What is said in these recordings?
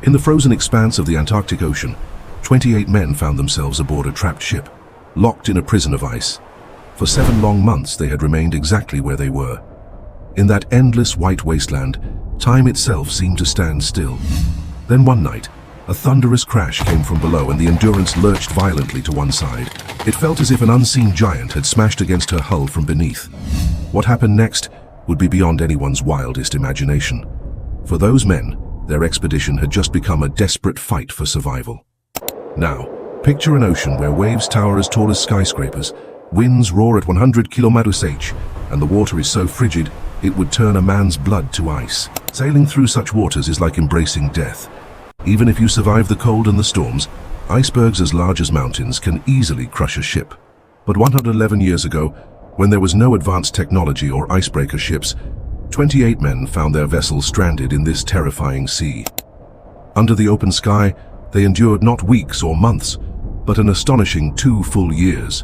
In the frozen expanse of the Antarctic Ocean, 28 men found themselves aboard a trapped ship, locked in a prison of ice. For 7 long months they had remained exactly where they were. In that endless white wasteland, time itself seemed to stand still. Then one night, a thunderous crash came from below and the Endurance lurched violently to one side. It felt as if an unseen giant had smashed against her hull from beneath. What happened next would be beyond anyone's wildest imagination. For those men, their expedition had just become a desperate fight for survival. Now, picture an ocean where waves tower as tall as skyscrapers, winds roar at 100 km/h, and the water is so frigid it would turn a man's blood to ice. Sailing through such waters is like embracing death. Even if you survive the cold and the storms, icebergs as large as mountains can easily crush a ship. But 111 years ago, when there was no advanced technology or icebreaker ships, 28 men found their vessel stranded in this terrifying sea. Under the open sky, they endured not weeks or months, but an astonishing 2 full years.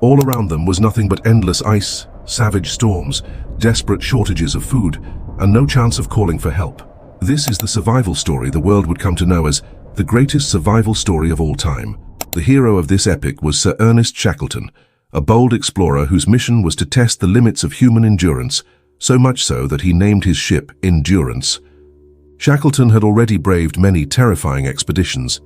All around them was nothing but endless ice, savage storms, desperate shortages of food, and no chance of calling for help. This is the survival story the world would come to know as the greatest survival story of all time. The hero of this epic was Sir Ernest Shackleton, a bold explorer whose mission was to test the limits of human endurance, so much so that he named his ship Endurance. Shackleton had already braved many terrifying expeditions.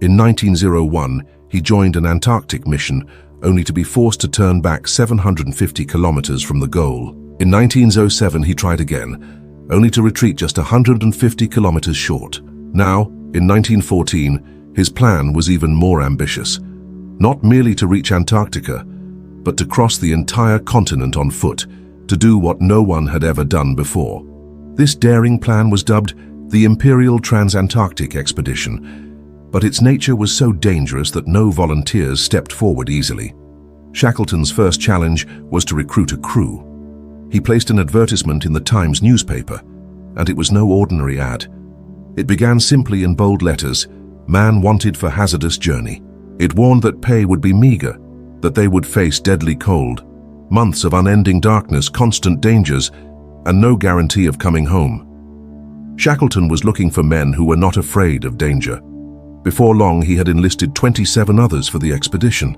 In 1901, he joined an Antarctic mission, only to be forced to turn back 750 kilometers from the goal. In 1907, he tried again, only to retreat just 150 kilometers short. Now, in 1914, his plan was even more ambitious. Not merely to reach Antarctica, but to cross the entire continent on foot, to do what no one had ever done before. This daring plan was dubbed the Imperial Trans-Antarctic Expedition, but its nature was so dangerous that no volunteers stepped forward easily. Shackleton's first challenge was to recruit a crew. He placed an advertisement in the Times newspaper, and it was no ordinary ad. It began simply in bold letters, "Man wanted for hazardous journey." It warned that pay would be meager, that they would face deadly cold, months of unending darkness, constant dangers, and no guarantee of coming home. Shackleton was looking for men who were not afraid of danger. Before long, he had enlisted 27 others for the expedition.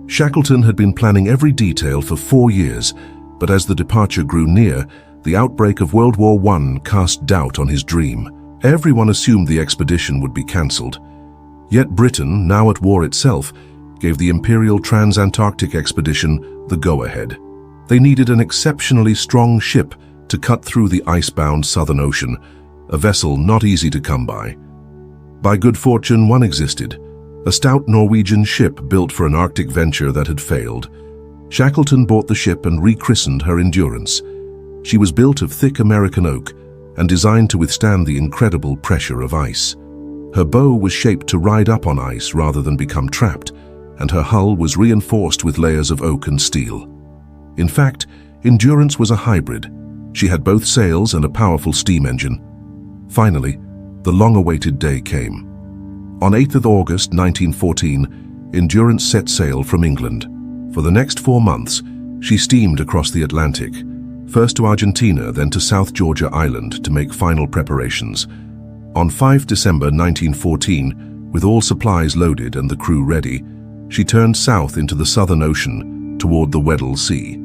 Shackleton had been planning every detail for 4 years, but as the departure grew near, the outbreak of World War I cast doubt on his dream. Everyone assumed the expedition would be cancelled. Yet Britain, now at war itself, gave the Imperial Trans-Antarctic Expedition the go-ahead. They needed an exceptionally strong ship to cut through the ice-bound Southern Ocean, a vessel not easy to come by. By good fortune, one existed, a stout Norwegian ship built for an Arctic venture that had failed. Shackleton bought the ship and rechristened her Endurance. She was built of thick American oak and designed to withstand the incredible pressure of ice. Her bow was shaped to ride up on ice rather than become trapped, and her hull was reinforced with layers of oak and steel. In fact, Endurance was a hybrid. She had both sails and a powerful steam engine. Finally, the long-awaited day came. On 8th of August 1914, Endurance set sail from England. For the next 4 months, she steamed across the Atlantic, first to Argentina, then to South Georgia Island to make final preparations. On 5 December 1914, with all supplies loaded and the crew ready, she turned south into the Southern Ocean toward the Weddell Sea.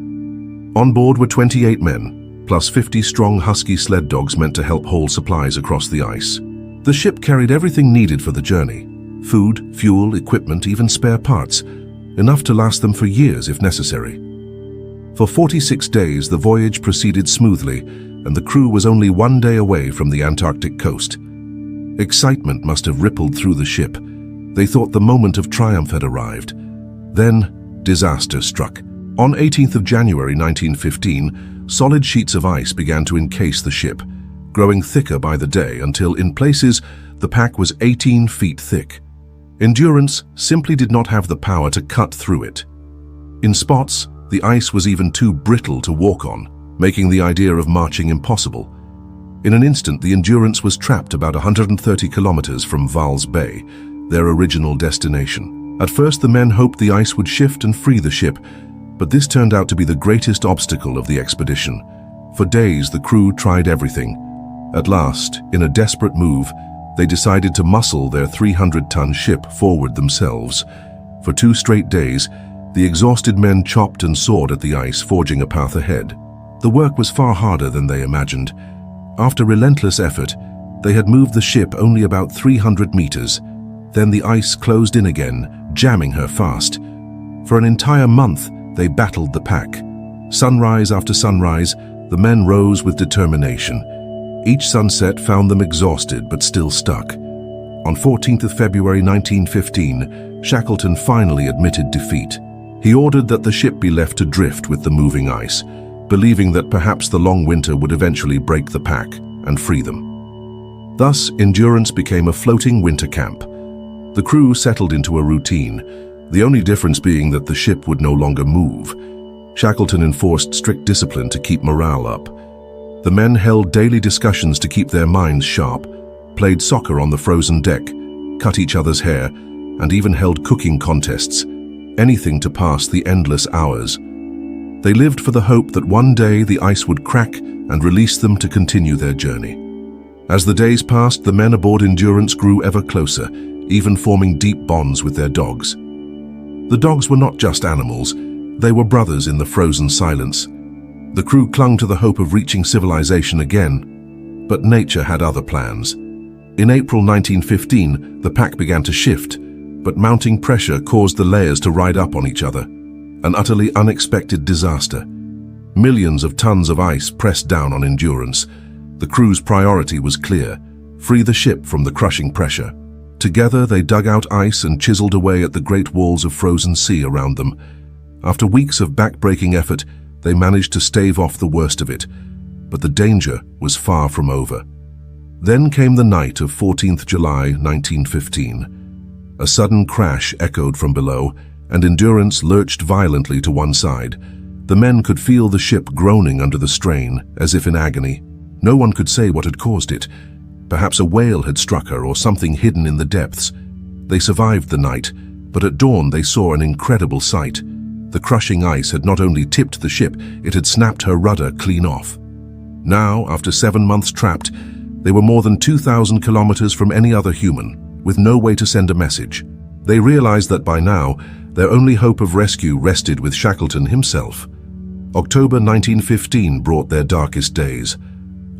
On board were 28 men, plus 50 strong husky sled dogs meant to help haul supplies across the ice. The ship carried everything needed for the journey: food, fuel, equipment, even spare parts, enough to last them for years if necessary. For 46 days, the voyage proceeded smoothly, and the crew was only 1 day away from the Antarctic coast. Excitement must have rippled through the ship. They thought the moment of triumph had arrived. Then, disaster struck. On 18th of January 1915, solid sheets of ice began to encase the ship, growing thicker by the day until, in places, the pack was 18 feet thick. Endurance simply did not have the power to cut through it. In spots, the ice was even too brittle to walk on, making the idea of marching impossible. In an instant, the Endurance was trapped about 130 kilometers from Val's Bay, their original destination. At first, the men hoped the ice would shift and free the ship, but this turned out to be the greatest obstacle of the expedition. For days, the crew tried everything. At last, in a desperate move, they decided to muscle their 300-ton ship forward themselves. For 2 straight days, the exhausted men chopped and sawed at the ice, forging a path ahead. The work was far harder than they imagined. After relentless effort, they had moved the ship only about 300 meters. Then the ice closed in again, jamming her fast. For an entire month, they battled the pack. Sunrise after sunrise, the men rose with determination. Each sunset found them exhausted but still stuck. On 14th of February 1915, Shackleton finally admitted defeat. He ordered that the ship be left to drift with the moving ice, believing that perhaps the long winter would eventually break the pack and free them. Thus, Endurance became a floating winter camp. The crew settled into a routine, the only difference being that the ship would no longer move. Shackleton enforced strict discipline to keep morale up. The men held daily discussions to keep their minds sharp, played soccer on the frozen deck, cut each other's hair, and even held cooking contests, anything to pass the endless hours. They lived for the hope that one day the ice would crack and release them to continue their journey. As the days passed, the men aboard Endurance grew ever closer, even forming deep bonds with their dogs. The dogs were not just animals, they were brothers in the frozen silence. The crew clung to the hope of reaching civilization again, but nature had other plans. In April 1915, the pack began to shift, but mounting pressure caused the layers to ride up on each other. An utterly unexpected disaster. Millions of tons of ice pressed down on Endurance. The crew's priority was clear: free the ship from the crushing pressure. Together, they dug out ice and chiseled away at the great walls of frozen sea around them. After weeks of back-breaking effort, they managed to stave off the worst of it, but the danger was far from over. Then came the night of 14th July 1915. A sudden crash echoed from below, and Endurance lurched violently to one side. The men could feel the ship groaning under the strain, as if in agony. No one could say what had caused it. Perhaps a whale had struck her or something hidden in the depths. They survived the night, but at dawn they saw an incredible sight. The crushing ice had not only tipped the ship, it had snapped her rudder clean off. Now, after 7 months trapped, they were more than 2,000 kilometers from any other human, with no way to send a message. They realized that by now, their only hope of rescue rested with Shackleton himself. October 1915 brought their darkest days.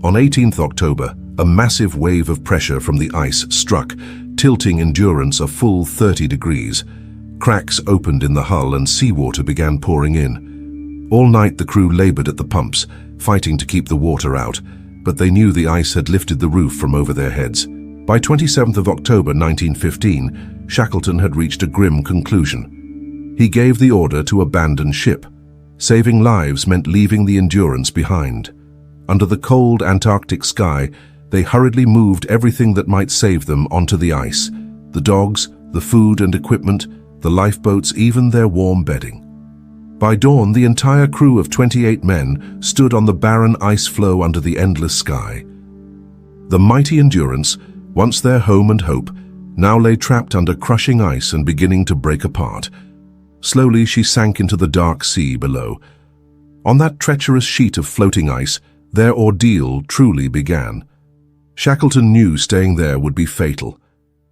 On 18th October, a massive wave of pressure from the ice struck, tilting Endurance a full 30 degrees. Cracks opened in the hull and seawater began pouring in. All night the crew labored at the pumps, fighting to keep the water out, but they knew the ice had lifted the roof from over their heads. By 27th of October 1915, Shackleton had reached a grim conclusion. He gave the order to abandon ship. Saving lives meant leaving the Endurance behind. Under the cold Antarctic sky, they hurriedly moved everything that might save them onto the ice: the dogs, the food and equipment, the lifeboats, even their warm bedding. By dawn, the entire crew of 28 men stood on the barren ice floe under the endless sky. The mighty Endurance, once their home and hope, now lay trapped under crushing ice and beginning to break apart. Slowly she sank into the dark sea below. On that treacherous sheet of floating ice, their ordeal truly began. Shackleton knew staying there would be fatal.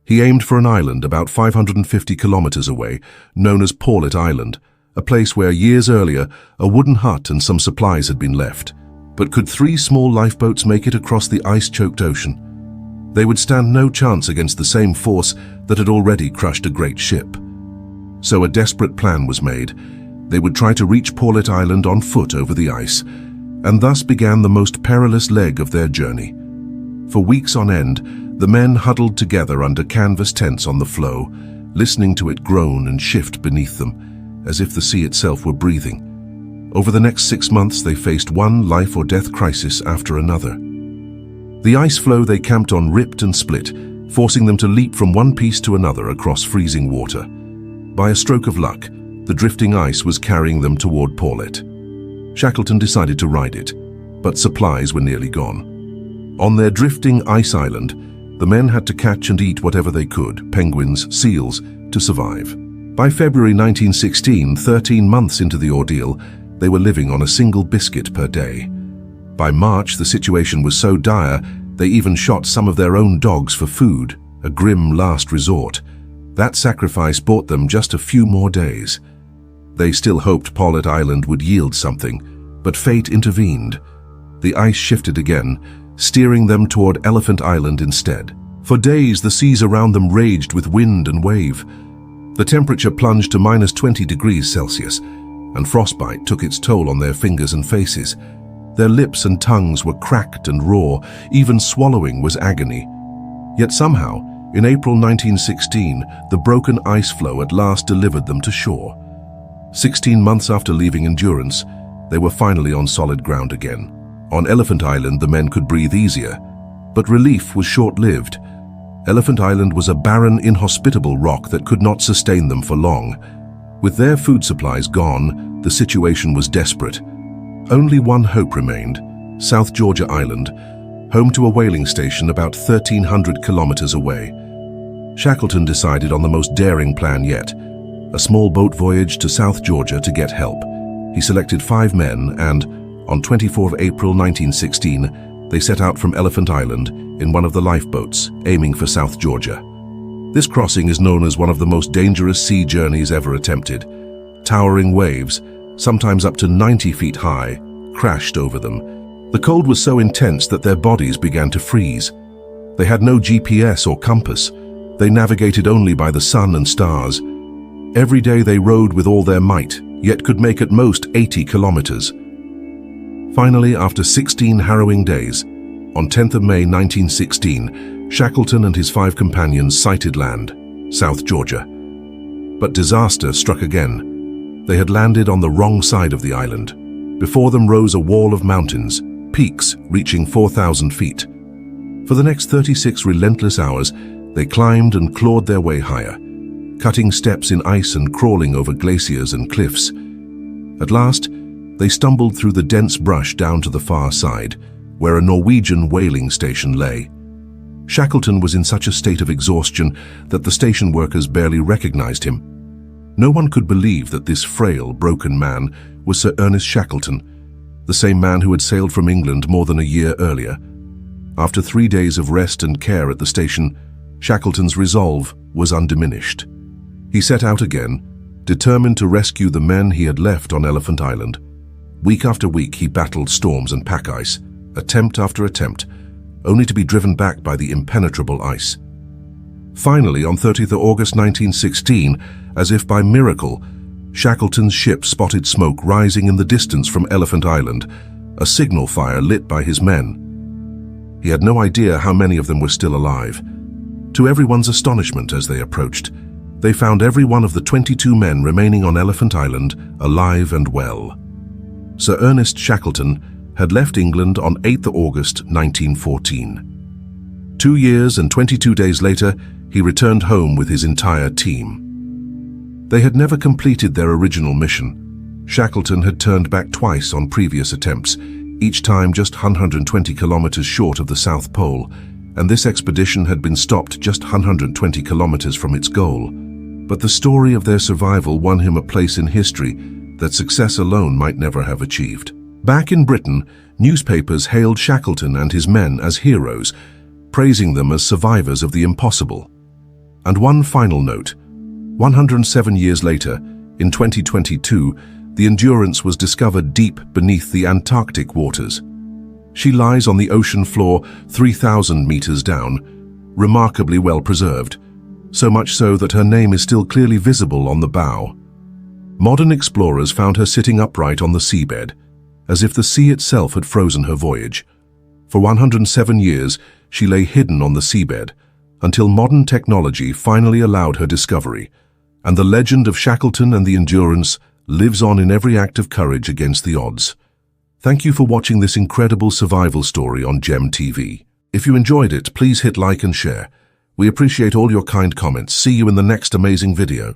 He aimed for an island about 550 kilometers away, known as Paulet Island, a place where years earlier a wooden hut and some supplies had been left. But could 3 small lifeboats make it across the ice-choked ocean? They would stand no chance against the same force that had already crushed a great ship. So a desperate plan was made. They would try to reach Paulet Island on foot over the ice, and thus began the most perilous leg of their journey. For weeks on end, the men huddled together under canvas tents on the floe, listening to it groan and shift beneath them, as if the sea itself were breathing. Over the next 6 months, they faced one life-or-death crisis after another. The ice floe they camped on ripped and split, forcing them to leap from one piece to another across freezing water. By a stroke of luck, the drifting ice was carrying them toward Paulet. Shackleton decided to ride it, but supplies were nearly gone. On their drifting ice island, the men had to catch and eat whatever they could, penguins, seals, to survive. By February 1916, 13 months into the ordeal, they were living on a single biscuit per day. By March, the situation was so dire, They even shot some of their own dogs for food, a grim last resort. That sacrifice bought them just a few more days. They still hoped Paulet Island would yield something, but fate intervened. The ice shifted again, steering them toward Elephant Island instead. For days, the seas around them raged with wind and wave. The temperature plunged to -20°C, and frostbite took its toll on their fingers and faces. Their lips and tongues were cracked and raw, even swallowing was agony. Yet somehow, in April 1916, the broken ice floe at last delivered them to shore. 16 months after leaving Endurance, they were finally on solid ground again. On Elephant Island, the men could breathe easier, but relief was short-lived. Elephant Island was a barren, inhospitable rock that could not sustain them for long. With their food supplies gone, the situation was desperate. Only one hope remained: South Georgia Island, home to a whaling station about 1,300 kilometers away. Shackleton decided on the most daring plan yet: a small boat voyage to South Georgia to get help. He selected 5 men and, on 24 April 1916, they set out from Elephant Island in one of the lifeboats, aiming for South Georgia. This crossing is known as one of the most dangerous sea journeys ever attempted. Towering waves, sometimes up to 90 feet high, crashed over them. The cold was so intense that their bodies began to freeze. They had no GPS or compass. They navigated only by the sun and stars. Every day they rowed with all their might, yet could make at most 80 kilometers. Finally, after 16 harrowing days, on 10th of May 1916, Shackleton and his 5 companions sighted land, South Georgia. But disaster struck again. They had landed on the wrong side of the island. Before them rose a wall of mountains, peaks reaching 4,000 feet. For the next 36 relentless hours, they climbed and clawed their way higher, cutting steps in ice and crawling over glaciers and cliffs. At last, they stumbled through the dense brush down to the far side, where a Norwegian whaling station lay. Shackleton was in such a state of exhaustion that the station workers barely recognized him. No one could believe that this frail, broken man was Sir Ernest Shackleton, the same man who had sailed from England more than a year earlier. After 3 days of rest and care at the station, Shackleton's resolve was undiminished. He set out again, determined to rescue the men he had left on Elephant Island. Week after week he battled storms and pack ice, attempt after attempt, only to be driven back by the impenetrable ice. Finally, on 30th August 1916, as if by miracle, Shackleton's ship spotted smoke rising in the distance from Elephant Island, a signal fire lit by his men. He had no idea how many of them were still alive. To everyone's astonishment as they approached, they found every one of the 22 men remaining on Elephant Island alive and well. Sir Ernest Shackleton had left England on 8th August 1914. 2 years and 22 days later, he returned home with his entire team. They had never completed their original mission. Shackleton had turned back twice on previous attempts, each time just 120 kilometers short of the South Pole, and this expedition had been stopped just 120 kilometers from its goal. But the story of their survival won him a place in history that success alone might never have achieved. Back in Britain, newspapers hailed Shackleton and his men as heroes, praising them as survivors of the impossible. And one final note: 107 years later, in 2022, the Endurance was discovered deep beneath the Antarctic waters. She lies on the ocean floor 3,000 meters down, remarkably well preserved, so much so that her name is still clearly visible on the bow. Modern explorers found her sitting upright on the seabed, as if the sea itself had frozen her voyage. For 107 years, she lay hidden on the seabed, until modern technology finally allowed her discovery, and the legend of Shackleton and the Endurance lives on in every act of courage against the odds. Thank you for watching this incredible survival story on GEM TV. If you enjoyed it, please hit like and share. We appreciate all your kind comments. See you in the next amazing video.